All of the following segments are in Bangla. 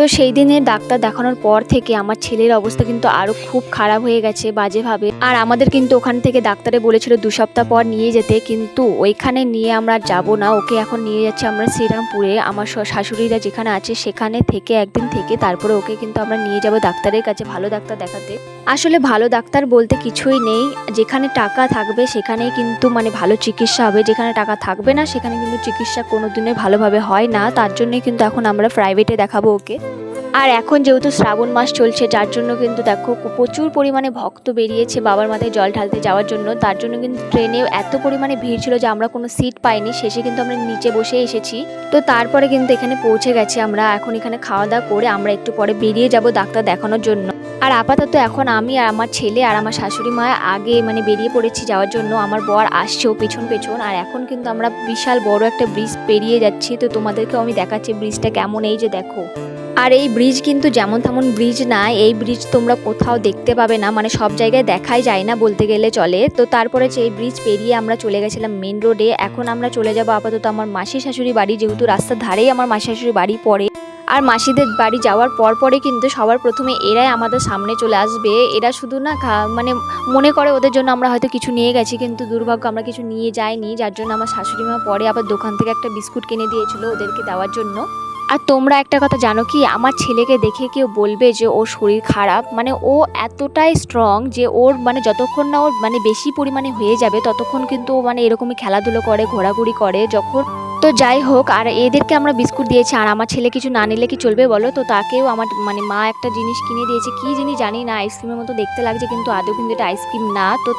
তো সেই দিনের ডাক্তার দেখানোর পর থেকে আমার ছেলের অবস্থা কিন্তু আরও খুব খারাপ হয়ে গেছে বাজেভাবে। আর আমাদের কিন্তু ওখান থেকে ডাক্তারে বলেছিল 2 সপ্তাহ পর নিয়ে যেতে, কিন্তু ওইখানে নিয়ে আমরা যাব না। ওকে এখন নিয়ে যাচ্ছি আমরা শ্রীরামপুরে, আমার শাশুড়িরা যেখানে আছে সেখানে থেকে একদিন থেকে তারপরে ওকে কিন্তু আমরা নিয়ে যাব ডাক্তারের কাছে, ভালো ডাক্তার দেখাতে। আসলে ভালো ডাক্তার বলতে কিছুই নেই, যেখানে টাকা থাকবে সেখানেই কিন্তু ভালো চিকিৎসা হবে, যেখানে টাকা থাকবে না সেখানে কিন্তু চিকিৎসা কোনোদিনই ভালোভাবে হয় না। তার জন্যই কিন্তু এখন আমরা প্রাইভেটে দেখাবো ওকে। আর এখন যেহেতু শ্রাবণ মাস চলছে, যার জন্য কিন্তু দেখো প্রচুর পরিমাণে ভক্ত বেরিয়েছে বাবার মাথায় জল ঢালতে যাওয়ার জন্য। তার জন্য কিন্তু ট্রেনেও এত পরিমাণে ভিড় ছিল যে আমরা কোনো সিট পাইনি, শেষে কিন্তু আমরা নিচে বসে এসেছি। তো তারপরে কিন্তু এখানে পৌঁছে গেছি আমরা। এখন এখানে খাওয়া দাওয়া করে আমরা একটু পরে বেরিয়ে যাব ডাক্তার দেখানোর জন্য। আর আপাতত এখন আমি আর আমার ছেলে আর আমার শাশুড়ি মা আগে বেরিয়ে পড়েছি যাওয়ার জন্য। আমার বর আসছেও পেছন পেছন। আর এখন কিন্তু আমরা বিশাল বড় একটা ব্রিজ পেরিয়ে যাচ্ছি, তো তোমাদেরকেও আমি দেখাচ্ছি ব্রিজটা কেমন। এই যে দেখো, আর এই ব্রিজ কিন্তু যেমন তেমন ব্রিজ না, এই ব্রিজ তোমরা কোথাও দেখতে পাবে না, সব জায়গায় দেখাই যায় না বলতে গেলে চলে। তো তারপরে যে এই ব্রিজ পেরিয়ে আমরা চলে গেছিলাম মেন রোডে। এখন আমরা চলে যাব আপাতত আমার মাসি শাশুড়ি বাড়ি, যেহেতু রাস্তার ধারেই আমার মাসি শাশুড়ি বাড়ি পড়ে। আর মাসিদের বাড়ি যাওয়ার পরে কিন্তু সবার প্রথমে এরাই আমাদের সামনে চলে আসবে। এরা শুধু না মনে করে ওদের জন্য আমরা হয়তো কিছু নিয়ে গেছি, কিন্তু দুর্ভাগ্য আমরা কিছু নিয়ে যাইনি। যার জন্য আমার শাশুড়ি মা পরে আবার দোকান থেকে একটা বিস্কুট কিনে দিয়েছিল ওদেরকে দেওয়ার জন্য। আর তোমরা একটা কথা জানো কি, আমার ছেলেকে দেখে কেউ বলবে যে ওর শরীর খারাপ, ও এতটাই স্ট্রং যে ওর যতক্ষণ না ওর বেশি পরিমাণে হয়ে যাবে ততক্ষণ কিন্তু ও এরকমই খেলাধুলো করে, ঘোরাঘুরি করে যখন। তো যাই হোক, আর এদেরকে আমরা বিস্কুট দিয়েছি। আর আমার ছেলে কিছু না নিলে কি চলবে বলো? তো তাকেও আমার মা একটা জিনিস কিনে দিয়েছে, কি জিনিস জানি না, আইসক্রিমের মতো দেখতে লাগছে কিন্তু আদৌ কিন্তু এটা আইসক্রিম না। তো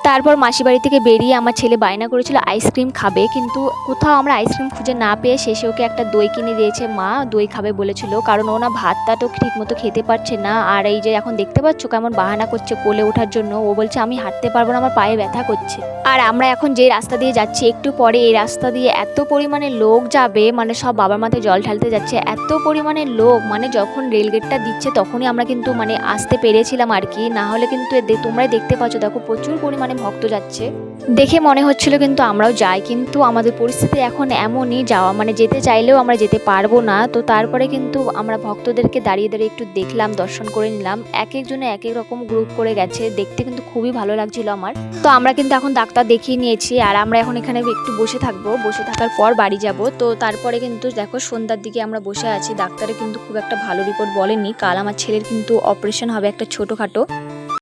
তারপর মাসি বাড়ি থেকে বেরিয়ে আমার ছেলে বায়না করেছিল আইসক্রিম খাবে, কিন্তু কোথাও আমরা আইসক্রিম খুঁজে না পেয়ে শেষে ওকে একটা দই কিনে দিয়েছে মা। দই খাবে বলেছিল, কারণ ও না ভাতটা তো ঠিক মতো খেতে পারছে না। আর এই যে এখন দেখতে পাচ্ছ কেমন বাহানা করছে কোলে ওঠার জন্য। ও বলছে আমি হাঁটতে পারবো না, আমার পায়ে ব্যথা করছে। আর আমরা এখন যে রাস্তা দিয়ে যাচ্ছি, একটু পরে এই রাস্তা দিয়ে এত পরিমাণে লোক যাবে, সব বাবার মাথায় জল ঢালতে যাচ্ছে, এত পরিমাণে লোক। যখন রেলগেটটা দিচ্ছে তখনই আমরা কিন্তু আসতে পেরেছিলাম আর কি, না হলে কিন্তু তোমরাই দেখতে পাচ্ছ দেখো প্রচুর পরিমাণে ভক্ত যাচ্ছে। দেখে মনে হচ্ছিল কিন্তু আমরাও যাই, কিন্তু আমাদের পরিস্থিতি এখন এমনই, যাওয়া যেতে চাইলেও আমরা যেতে পারবো না। তো তারপরে কিন্তু আমরা ভক্তদেরকে দাঁড়িয়ে দাঁড়িয়ে একটু দেখলাম, দর্শন করে নিলাম। এক একজনে এক এক রকম গ্রুপ করে গেছে, দেখতে কিন্তু খুবই ভালো লাগছিল আমার। তো আমরা কিন্তু এখন ডাক্তার দেখিয়ে নিয়েছি, আর আমরা এখন এখানে একটু বসে থাকবো, বসে থাকার পর বাড়ি যাব। তো তারপরে কিন্তু দেখো সন্ধ্যার দিকে আমরা বসে আছি। ডাক্তারে কিন্তু খুব একটা ভালো রিপোর্ট বলেনি। কাল আমার ছেলের কিন্তু অপারেশন হবে একটা ছোটোখাটো।